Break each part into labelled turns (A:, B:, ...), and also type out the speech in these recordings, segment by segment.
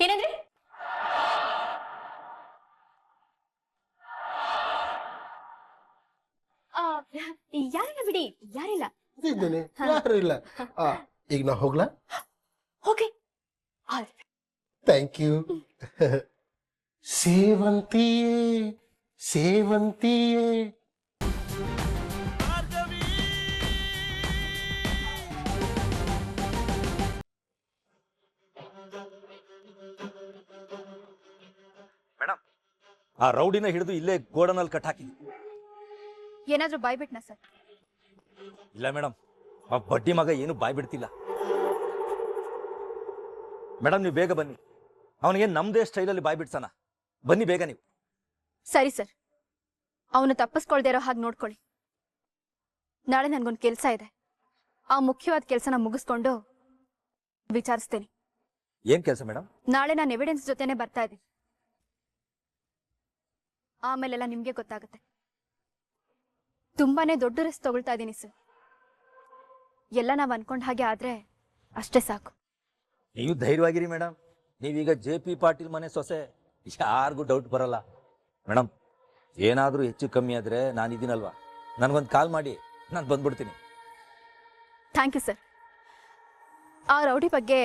A: ಏನಂದ್ರೆ ಯಾರಿಲ್ಲ ಬಿಡಿ, ಯಾರಿಲ್ಲ.
B: ಯಾರು ಇಲ್ಲ. ಈಗ ನಾ ಹೋಗ್ಲಾ?
A: Okay,
B: thank you. ಸೇವಂತಿಯೇ ಸೇವಂತಿಯೇ
C: ಮೇಡಮ್, ಆ ರೌಡಿನ ಹಿಡಿದು ಇಲ್ಲೇ ಗೋಡನಲ್ಲಿ ಕಟ್ ಹಾಕಿದ್ವಿ.
A: ಏನಾದ್ರೂ ಬಾಯ್ಬಿಟ್ನಾ ಸರ್?
C: ಇಲ್ಲ ಮೇಡಮ್, ಆ ಬಡ್ಡಿ ಮಗ ಏನು ಬಾಯ್ ಬಿಡ್ತಿಲ್ಲ. ಮೇಡಮ್, ನೀವು ಬೇಗ ಬನ್ನಿ, ಅವನಿಗೆ ನಮ್ದೇ ಸ್ಟೈಲಲ್ಲಿ ಬಾಯ್ ಬಿಡ್ಸೋಣ. ಬನ್ನಿ ಬೇಗ ನೀವು.
A: ಸರಿ ಸರ್, ಅವನು ತಪ್ಪಿಸ್ಕೊಳ್ದೇ ಇರೋ ಹಾಗೆ ನೋಡ್ಕೊಳ್ಳಿ. ನಾಳೆ ನನ್ಗೊಂದು ಕೆಲಸ ಇದೆ, ಆ ಮುಖ್ಯವಾದ ಕೆಲಸನ ಮುಗಿಸ್ಕೊಂಡು ವಿಚಾರಿಸ್ತೇನೆ.
C: ಏನ್ ಕೆಲಸ ಮೇಡಮ್?
A: ನಾಳೆ ನಾನು ಎವಿಡೆನ್ಸ್ ಜೊತೆನೆ ಬರ್ತಾ ಇದ್ದೀನಿ, ಆಮೇಲೆಲ್ಲ ನಿಮ್ಗೆ ಗೊತ್ತಾಗುತ್ತೆ. ತುಂಬಾನೇ ದೊಡ್ಡ ರಿಸ್ಕ್ ತಗೊಳ್ತಾ ಇದ್ದೀನಿ ಸರ್. ಎಲ್ಲ ನಾವ್ ಅನ್ಕೊಂಡ ಹಾಗೆ ಆದ್ರೆ ಅಷ್ಟೇ ಸಾಕು.
C: ನೀವು ಧೈರ್ಯವಾಗಿರಿ ಮೇಡಮ್, ನೀವೀಗ JP ಪಾಟೀಲ್ ಮನೆ ಸೊಸೆ, ಯಾರಿಗೂ ಡೌಟ್ ಬರಲ್ಲ. ಮೇಡಮ್, ಏನಾದರೂ ಹೆಚ್ಚು ಕಮ್ಮಿ ಆದ್ರೆ ನಾನಿದ್ದೀನಲ್ವಾ, ನನಗೊಂದು ಕಾಲ್ ಮಾಡಿ, ನಾನು ಬಂದ್ಬಿಡ್ತೀನಿ.
A: Thank you sir. ಆ ರೌಡಿ ಬಗ್ಗೆ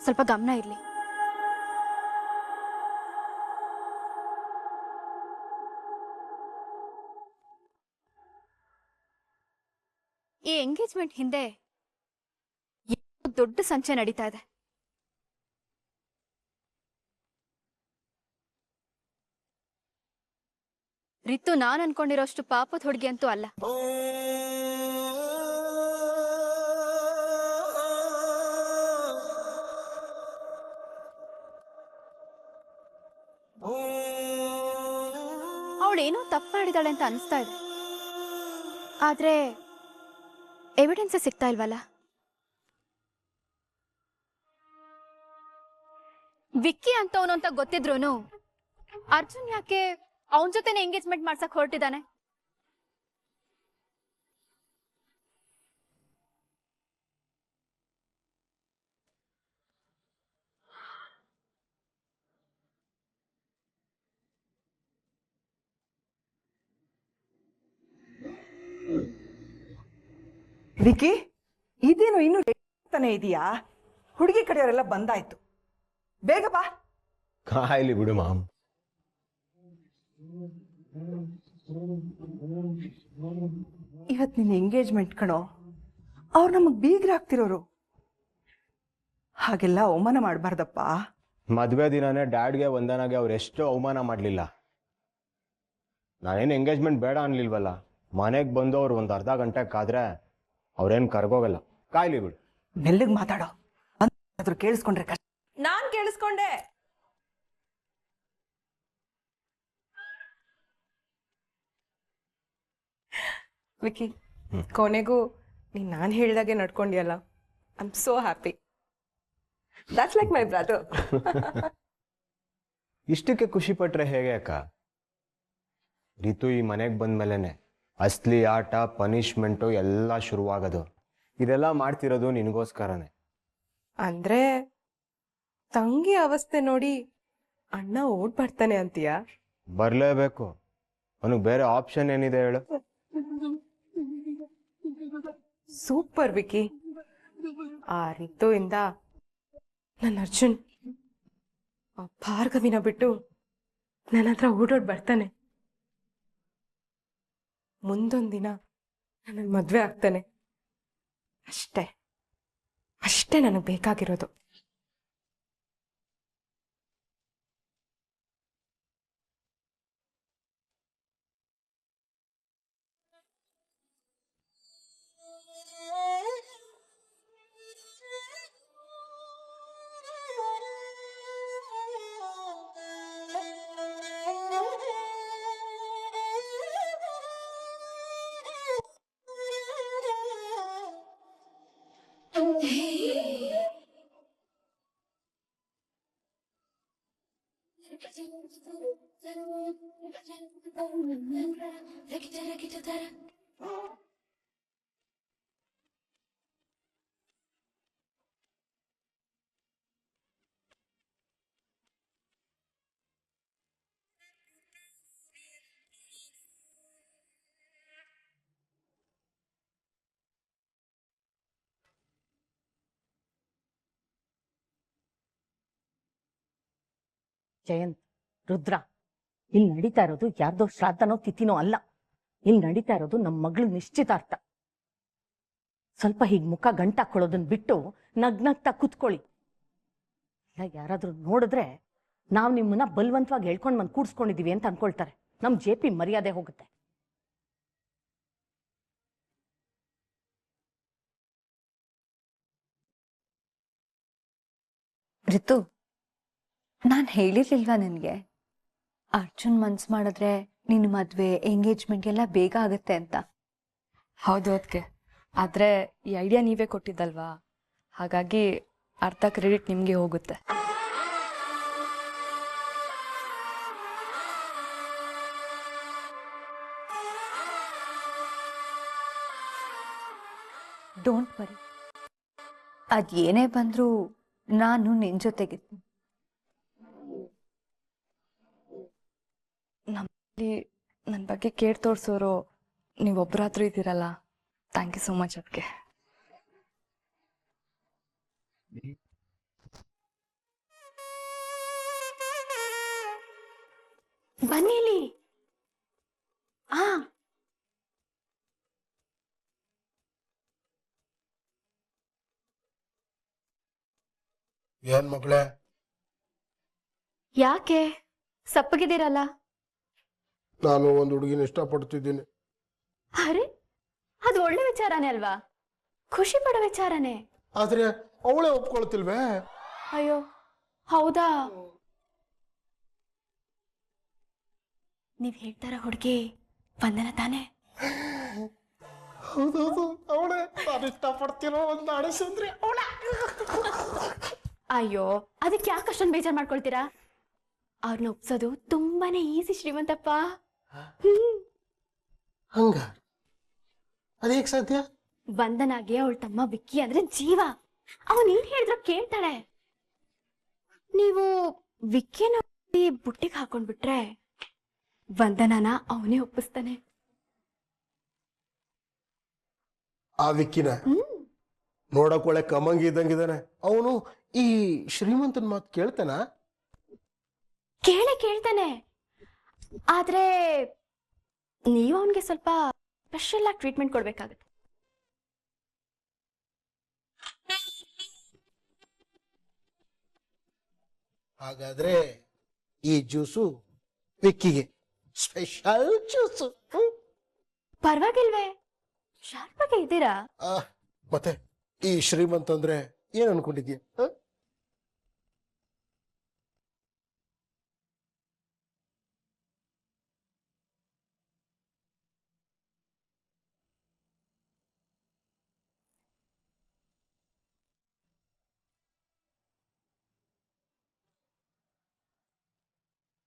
A: ಸ್ವಲ್ಪ ಗಮನ ಇರಲಿ. ಈ ಎಂಗೇಜ್ಮೆಂಟ್ ಹಿಂದೆ ದೊಡ್ಡ ಸಂಚೆ ನಡೀತಾ ಇದೆ. ರಿತು ನಾನ್ ಅನ್ಕೊಂಡಿರೋಷ್ಟು ಪಾಪದ ಹುಡುಗಿ ಅಂತೂ ಅಲ್ಲ. ಅವಳೇನೋ ತಪ್ಪು ಮಾಡಿದಾಳೆ ಅಂತ ಅನಿಸ್ತಾ ಇದೆ, ಆದ್ರೆ ಎವಿಡೆನ್ಸ್ ಸಿಗ್ತಾ ಇಲ್ವಲ್ಲ. ವಿಕ್ಕಿ ಅಂತವನು ಅಂತ ಗೊತ್ತಿದ್ರೂನು ಅರ್ಜುನ್ ಯಾಕೆ ಅವನ ಜೊತೆನೆ ಎಂಗೇಜ್ಮೆಂಟ್ ಮಾಡ್ಸಕ್ ಹೊರಟಿದ್ದಾನೆ?
D: ವಿಕಿ, ಇದೇನು ಇನ್ನು ತಾನೇ ಇದೆಯಾ? ಹುಡುಗಿ ಕಡೆಯವರೆಲ್ಲ ಬಂದಾಯ್ತು, ಬೇಗ ಬಾ.
E: ಕಾಯ್ಲಿ ಬಿಡು ಮಾಮ್.
D: ಇವತ್ತು ನಿನ್ನ ಎಂಗೇಜ್ಮೆಂಟ್ ಕಣೋ, ಅವ್ರು ನಮಗ್ ಬೀಗ್ರಾಗ್ತಿರೋರು, ಹಾಗೆಲ್ಲ ಅವಮಾನ ಮಾಡಬಾರ್ದಪ್ಪ.
E: ಮದುವೆ ದಿನನೇ ಡ್ಯಾಡ್ಗೆ ವಂದನಾಗೆ ಅವ್ರು ಎಷ್ಟು ಅವಮಾನ ಮಾಡಲಿಲ್ಲ. ನಾನೇನು ಎಂಗೇಜ್ಮೆಂಟ್ ಬೇಡ ಅನ್ಲಿಲ್ವಲ್ಲ, ಮನೆಗೆ ಬಂದು ಅವ್ರು ಒಂದು ಅರ್ಧ ಗಂಟೆ ಕಾದ್ರೆ ಅವ್ರೇನು ಕರ್ಗೋಗಲ್ಲ. ಕಾಯ್ಲಿ ಬಿಡು.
D: ಮೆಲ್ಲಗೆ ಮಾತಾಡೋ, ಅದ್ರ ಕೇಳಿಸ್ಕೊಂಡ್ರೆ ಕಷ್ಟ.
F: ನಾನ್ ಕೇಳಿಸ್ಕೊಂಡೆ. ವಿಕಿ, ಕೊನೆಗೂ ನೀನ್ ನಾನ್ ಹೇಳ್ದಾಗೆ ನಡ್ಕೊಂಡಿಯಲ್ಲ. I am so happy. That's like my brother.
E: ಇಷ್ಟಕ್ಕೆ ಖುಷಿ ಪಟ್ರೆ ಹೇಗೆ ಅಕ್ಕ? ರಿತು ಈ ಮನೆಗೆ ಬಂದ್ಮೇಲೆನೆ ಅಸ್ಲಿ ಆಟ, ಪನಿಷ್ಮೆಂಟು ಎಲ್ಲ ಶುರುವಾಗೋದು. ಇದೆಲ್ಲ ಮಾಡ್ತಿರೋದು ನಿನಗೋಸ್ಕರನೇ.
F: ಅಂದ್ರೆ ತಂಗಿ ಅವಸ್ಥೆ ನೋಡಿ ಅಣ್ಣ ಓಡ್ ಬರ್ತಾನೆ ಅಂತೀಯ?
E: ಬರಲೇಬೇಕು, ಅವನಿಗೆ ಬೇರೆ ಆಪ್ಷನ್ ಏನಿದೆ ಹೇಳು?
F: ಸೂಪರ್ ವಿಕಿ. ಆ ರಿತು ಇಂದ ನನ್ನ ಅರ್ಜುನ್ ಆ ಭಾರ್ಗವಿನ ಬಿಟ್ಟು ನನ್ನ ಹತ್ರ ಓಡೋಡ್ ಬರ್ತಾನೆ. ಮುಂದೊಂದಿನ ನನ್ನ ಮದ್ವೆ ಆಗ್ತಾನೆ. ಅಷ್ಟೇ ಅಷ್ಟೇ ನನಗೆ ಬೇಕಾಗಿರೋದು.
G: ಜಯಂತ್, ರುದ್ರ, ಇಲ್ಲಿ ನಡೀತಾ ಇರೋದು ಯಾರ್ದೋ ಶ್ರಾದ್ದನೋ ತಿಥಿನೋ ಅಲ್ಲ. ಇಲ್ಲಿ ನಡೀತಾ ಇರೋದು ನಮ್ಮ ಮಗಳು ನಿಶ್ಚಿತಾರ್ಥ. ಸ್ವಲ್ಪ ಹೀಗ್ ಮುಖ ಗಂಟಾಕೊಳ್ಳೋದನ್ನ ಬಿಟ್ಟು ನಗ್ನಗ್ತಾ ಕುತ್ಕೊಳ್ಳಿ. ಇಲ್ಲ ಯಾರಾದ್ರೂ ನೋಡಿದ್ರೆ ನಾವ್ ನಿಮ್ಮನ್ನ ಬಲವಂತವಾಗಿ ಹೇಳ್ಕೊಂಡ್ ಬಂದು ಕೂಡ್ಸ್ಕೊಂಡಿದೀವಿ ಅಂತ ಅನ್ಕೊಳ್ತಾರೆ. ನಮ್ JP ಮರ್ಯಾದೆ ಹೋಗುತ್ತೆ.
A: ರಿತು, ನಾನು ಹೇಳಿರ್ಲಿಲ್ವಾ ನಿನಗೆ ಅರ್ಜುನ್ ಮನ್ಸು ಮಾಡಿದ್ರೆ ನಿನ್ನ ಮದುವೆ ಎಂಗೇಜ್ಮೆಂಟ್ ಎಲ್ಲ ಬೇಗ ಆಗುತ್ತೆ ಅಂತ?
F: ಹೌದು ಅದಕ್ಕೆ, ಆದರೆ ಈ ಐಡಿಯಾ ನೀವೇ ಕೊಟ್ಟಿದ್ದಲ್ವಾ, ಹಾಗಾಗಿ ಅರ್ಧ ಕ್ರೆಡಿಟ್ ನಿಮಗೆ ಹೋಗುತ್ತೆ.
A: ಡೋಂಟ್ ವರಿ, ಅದೇನೇ ಬಂದರೂ ನಾನು ನಿನ್ನ ಜೊತೆಗಿರ್ತೀನಿ.
F: ನಮ್ಮಲ್ಲಿ ನನ್ನ ಬಗ್ಗೆ ಕೇರ್ ತೋರಿಸೋರು ನೀವೊಬ್ಬರಾದ್ರೂ ಇದ್ದೀರಲ್ಲ, ಥ್ಯಾಂಕ್ ಯು ಸೋ ಮಚ್ ಅದಕ್ಕೆ.
A: ಬನ್ನಿ ಇಲ್ಲಿ. ಆ
B: ಏನ್ ಮಗಳೇ?
A: ಯಾಕೆ ಸಪ್ಪಗಿದ್ದೀರಲ್ಲ?
B: ನಾನು ಒಂದು ಹುಡುಗಿನ ಇಷ್ಟಪಡ್ತಿದ್ದೀನಿ.
A: ಅರೆ, ಅದು ಒಳ್ಳೆ ವಿಚಾರನೇ ಅಲ್ವಾ? ಖುಷಿ ಪಡೋ ವಿಚಾರನೇ.
B: ಆದ್ರೆ ಅವಳೇ ಒಪ್ಕೊಳ್ತಿಲ್ವೇ?
A: ಅಯ್ಯೋ ಹೌದಾ? ನೀವ್ ಹೇಳ್ತಾರ ಹುಡುಗಿ ವಂದನ ತಾನೆ?
B: ಹೌದೌದು, ಅವಳೇ. ನಾನು ಇಷ್ಟಪಡ್ತಿರೋ ಒಂದು ಅಳಿಸಿದ್ರೆ ಅವಳೇ.
A: ಅಯ್ಯೋ, ಅದಕ್ಕೆ ಯಾಕೆ ಅಷ್ಟೊಂದು ಬೇಜಾರು ಮಾಡ್ಕೊಳ್ತೀರಾ? ಅವ್ರನ್ನ ಒಪ್ಸೋದು ತುಂಬಾನೇ ಈಸಿ ಶ್ರೀಮಂತಪ್ಪ.
B: ಹಂಗ ಅದೇಕ್ ಸಾಧ್ಯ?
A: ವಂದನಾಗೆ ಅವಳ ತಮ್ಮ ವಿಕ್ಕಿ ಅಂದ್ರೆ ಜೀವ. ಅವನ್ ಏನ್ ಹೇಳಿದ್ರು ಕೇಳ್ತಾಳೆ. ನೀವು ವಿಕ್ಕಿನ ಬುಟ್ಟಿಗೆ ಹಾಕೊಂಡ್ಬಿಟ್ರೆ ವಂದನಾನ ಅವನೇ ಒಪ್ಪಿಸ್ತಾನೆ.
B: ಆ ವಿಕ್ಕಿನ ನೋಡಕ್ ಒಳ್ಳೆ ಕಮಂಗಿ ಇದ್ದಂಗಿದ್ದಾನೆ. ಅವನು ಈ ಶ್ರೀಮಂತನ ಮಾತು ಕೇಳ್ತಾನ?
A: ಕೇಳ್ತಾನೆ. ಆದ್ರೆ ನೀವು ಅವನ್ಗೆ ಸ್ವಲ್ಪ ಸ್ಪೆಷಲ್ ಆಗಿ ಟ್ರೀಟ್ಮೆಂಟ್ ಕೊಡ್ಬೇಕಾಗತ್ತೆ.
B: ಹಾಗಾದ್ರೆ ಈ ಜ್ಯೂಸು ವಿಕ್ಕಿಗೆ ಸ್ಪೆಷಲ್ ಜ್ಯೂಸು.
A: ಪರವಾಗಿಲ್ವೇ? ಶಾರ್ಪ್ ಆಗಿ ಇದ್ದೀರಾ.
B: ಮತ್ತೆ ಈ ಶ್ರೀಮಂತ ಅಂದ್ರೆ ಏನ್ ಅನ್ಕೊಂಡಿದ್ಯಾ?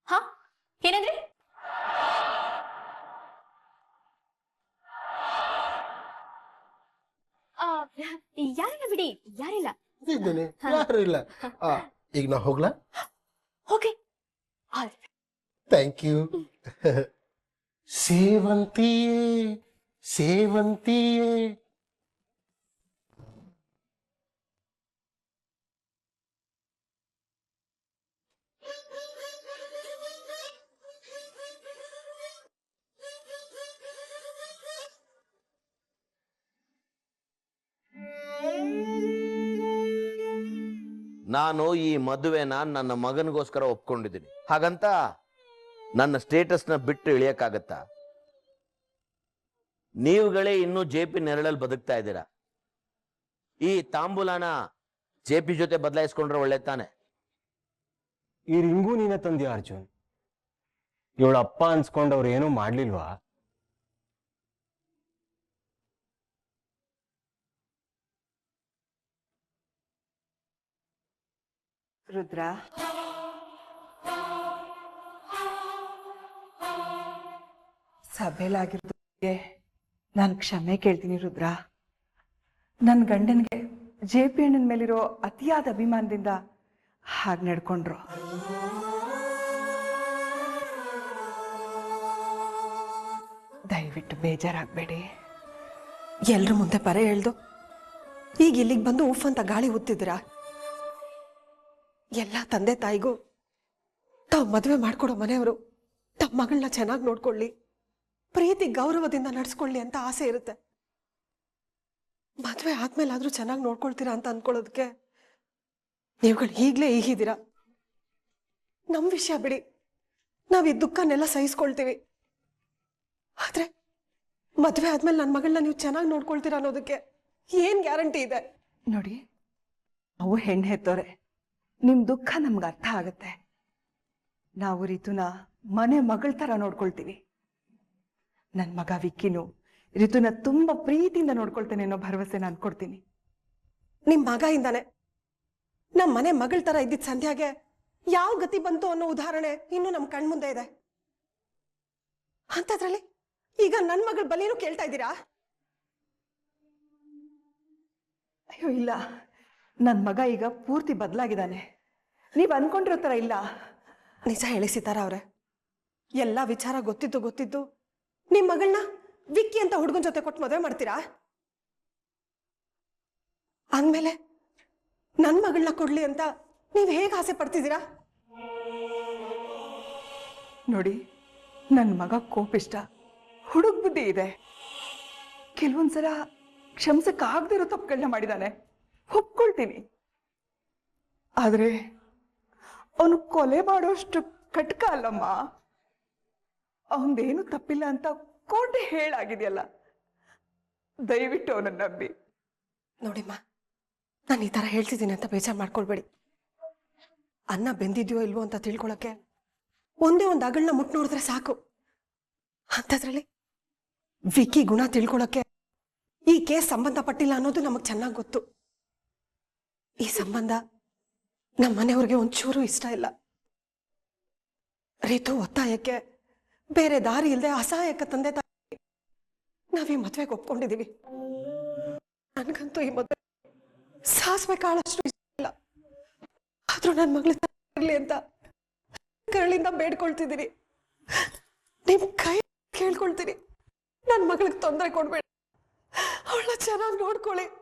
A: ಹಾ, ಏನಂದ್ರಿ? ಯಾರಿಲ್ಲ ಬಿಡಿ, ಯಾರಿಲ್ಲ.
B: ಇದ್ದೇನೆ, ಯಾರು ಇಲ್ಲ. ಈಗ ನಾ ಹೋಗ್ಲಾ?
A: ಹೋಗಿ.
B: Thank you. ಸೇವಂತಿಯೇ ಸೇವಂತಿಯೇ.
H: ನಾನು ಈ ಮದುವೆನ ನನ್ನ ಮಗನಿಗೋಸ್ಕರ ಒಪ್ಕೊಂಡಿದ್ದೀನಿ. ಹಾಗಂತ ನನ್ನ ಸ್ಟೇಟಸ್ನ ಬಿಟ್ಟು ಇಳಿಯಕ್ಕಾಗತ್ತಾ? ನೀವುಗಳೇ ಇನ್ನೂ JP ನೆರಳಲ್ಲಿ ಬದುಕ್ತಾ ಇದ್ದೀರಾ. ಈ ತಾಂಬೂಲನ JP ಜೊತೆ ಬದಲಾಯಿಸ್ಕೊಂಡ್ರೆ ಒಳ್ಳೆ ತಾನೆ?
E: ಈ ರಿಂಗೂ ನೀನೇ ತಂದ್ಯಾ ಅರ್ಜುನ್? ಇವಳ ಅಪ್ಪ ಅನ್ಸ್ಕೊಂಡವ್ರು ಏನೂ ಮಾಡ್ಲಿಲ್ವಾ?
D: ರುದ್ರ, ಸಭೆಲಾಗಿರೋದಕ್ಕೆ ನಾನು ಕ್ಷಮೆ ಕೇಳ್ತೀನಿ ರುದ್ರ. ನನ್ನ ಗಂಡನಿಗೆ JP ಅಣ್ಣನ ಮೇಲಿರೋ ಅತಿಯಾದ ಅಭಿಮಾನದಿಂದ ಹಾಗೆ ನಡ್ಕೊಂಡ್ರು. ದಯವಿಟ್ಟು ಬೇಜಾರಾಗಬೇಡಿ.
F: ಎಲ್ರ ಮುಂದೆ ಪರ ಹೇಳ್ದು ಈಗ ಇಲ್ಲಿಗೆ ಬಂದು ಉಫ್ ಅಂತ ಗಾಳಿ ಉತ್ತಿದ್ದೀರಾ? ಎಲ್ಲ ತಂದೆ ತಾಯಿಗೂ ತಾವು ಮದುವೆ ಮಾಡ್ಕೊಡೋ ಮನೆಯವರು ತಮ್ಮ ಮಗಳನ್ನ ಚೆನ್ನಾಗಿ ನೋಡ್ಕೊಳ್ಳಿ, ಪ್ರೀತಿ ಗೌರವದಿಂದ ನಡ್ಸ್ಕೊಳ್ಳಿ ಅಂತ ಆಸೆ ಇರುತ್ತೆ. ಮದುವೆ ಆದ್ಮೇಲಾದ್ರೂ ಚೆನ್ನಾಗಿ ನೋಡ್ಕೊಳ್ತೀರಾ ಅಂತ ಅನ್ಕೊಳ್ಳೋದಕ್ಕೆ ನೀವುಗಳು ಈಗಲೇ ಈಗಿದ್ದೀರಾ. ನಮ್ಮ ವಿಷಯ ಬಿಡಿ, ನಾವ್ ಈ ದುಃಖನೆಲ್ಲ ಸಹಿಸ್ಕೊಳ್ತೀವಿ. ಆದ್ರೆ ಮದುವೆ ಆದ್ಮೇಲೆ ನನ್ನ ಮಗಳನ್ನ ನೀವು ಚೆನ್ನಾಗಿ ನೋಡ್ಕೊಳ್ತೀರಾ ಅನ್ನೋದಕ್ಕೆ ಏನ್ ಗ್ಯಾರಂಟಿ ಇದೆ?
D: ನೋಡಿ, ಅವು ಹೆಣ್ಣು ಹೆತ್ತೋರೆ, ನಿಮ್ ದುಃಖ ನಮ್ಗೆ ಅರ್ಥ ಆಗತ್ತೆ. ನಾವು ರಿತುನ ಮನೆ ಮಗಳ ತರ ನೋಡ್ಕೊಳ್ತೀವಿ. ನನ್ನ ಮಗ ವಿಕ್ಕಿನು ರಿತುನ ತುಂಬಾ ಪ್ರೀತಿಯಿಂದ ನೋಡ್ಕೊಳ್ತೇನೆ ಅನ್ನೋ ಭರವಸೆ ನಾನು ಕೊಡ್ತೀನಿ.
F: ನಿಮ್ ಮಗ ಇಂದಾನೆ ನಮ್ಮ ಮನೆ ಮಗಳ ತರ ಇದ್ದಿದ್ ಸಂಧ್ಯಾಗೆ ಯಾವ ಗತಿ ಬಂತು ಅನ್ನೋ ಉದಾಹರಣೆ ಇನ್ನು ನಮ್ ಕಣ್ಮುಂದೆ ಇದೆ. ಅಂತದ್ರಲ್ಲಿ ಈಗ ನನ್ ಮಗಳ ಬಲಿನೂ ಕೇಳ್ತಾ ಇದ್ದೀರಾ?
D: ಅಯ್ಯೋ ಇಲ್ಲ, ನನ್ನ ಮಗ ಈಗ ಪೂರ್ತಿ ಬದಲಾಗಿದ್ದಾನೆ. ನೀವ್ ಅನ್ಕೊಂಡಿರೋ ತರ ಇಲ್ಲ.
F: ನಿಜ ಹೇಳಿ ಸೀತಾರ ಅವ್ರೆ, ಎಲ್ಲಾ ವಿಚಾರ ಗೊತ್ತಿದ್ದು ನಿಮ್ ಮಗಳನ್ನ ವಿಕ್ಕಿ ಅಂತ ಹುಡುಗನ ಜೊತೆ ಕೊಟ್ಟು ಮದುವೆ ಮಾಡ್ತೀರಾ? ಅಂದ್ಮೇಲೆ ನನ್ ಮಗಳನ್ನ ಕೊಡ್ಲಿ ಅಂತ ನೀವ್ ಹೇಗ್ ಆಸೆ ಪಡ್ತಿದ್ದೀರಾ?
D: ನೋಡಿ, ನನ್ನ ಮಗ ಕೋಪಿಷ್ಟ, ಹುಡುಗ ಬುದ್ಧಿ ಇದೆ. ಕೆಲವೊಂದ್ಸಲ ಕ್ಷಮಿಸಕ್ಕಾಗದಿರೋ ತಪ್ಪುಗಳನ್ನ ಮಾಡಿದಾನೆ, ಒಪ್ಕೊಳ್ತೀನಿ. ಆದ್ರೆ ಅವನು ಕೊಲೆ ಮಾಡೋಷ್ಟು ಕಟ್ಕ ಅಲ್ಲಮ್ಮ. ಅವನದೇನು ತಪ್ಪಿಲ್ಲ ಅಂತ ಕೋಟೆ ಹೇಳಾಗಿದೆಯಲ್ಲ. ದಯವಿಟ್ಟು ಅವನನ್ನ ನಂಬಿ.
F: ನೋಡಿಮ್ಮ, ನಾನು ಈ ತರ ಹೇಳ್ತಿದ್ದೀನಿ ಅಂತ ಬೇಜಾರು ಮಾಡ್ಕೊಳ್ಬೇಡಿ. ಅನ್ನ ಬೆಂದಿದ್ಯೋ ಇಲ್ವೋ ಅಂತ ತಿಳ್ಕೊಳಕ್ಕೆ ಒಂದೇ ಒಂದು ಅಗಳನ್ನ ಮುಟ್ ನೋಡಿದ್ರೆ ಸಾಕು. ಅಂಥದ್ರಲ್ಲಿ ವಿಕ್ಕಿ ಗುಣ ತಿಳ್ಕೊಳಕ್ಕೆ ಈ ಕೇಸ್ ಸಂಬಂಧಪಟ್ಟಿಲ್ಲ ಅನ್ನೋದು ನಮಗ್ ಚೆನ್ನಾಗಿ ಗೊತ್ತು. ಈ ಸಂಬಂಧ ನಮ್ಮ ಮನೆಯವ್ರಿಗೆ ಒಂಚೂರು ಇಷ್ಟ ಇಲ್ಲ. ರಿತು ಒತ್ತಾಯಕ್ಕೆ ಬೇರೆ ದಾರಿ ಇಲ್ಲದೆ ಅಸಹಾಯಕ ತಂದೆ ತಾಯಿ ನಾವೀ ಮದ್ವೆಗೆ ಒಪ್ಕೊಂಡಿದೀವಿ. ನನ್ಗಂತೂ ಈ ಮದ್ವೆ ಸಾಸ್ವೆ ಕಾಳಷ್ಟು ಇಷ್ಟ ಇಲ್ಲ. ಆದ್ರೂ ನನ್ನ ಮಗಳ ಇರ್ಲಿ ಅಂತ ಕರಳಿಂದ ಬೇಡ್ಕೊಳ್ತಿದ್ದೀನಿ. ನಿಮ್ ಕೈ ಕೇಳ್ಕೊಳ್ತೀನಿ, ನನ್ನ ಮಗಳಿಗೆ ತೊಂದರೆ ಕೊಡ್ಬೇಡಿ, ಅವಳನ್ನ ಚೆನ್ನಾಗಿ ನೋಡ್ಕೊಳ್ಳಿ.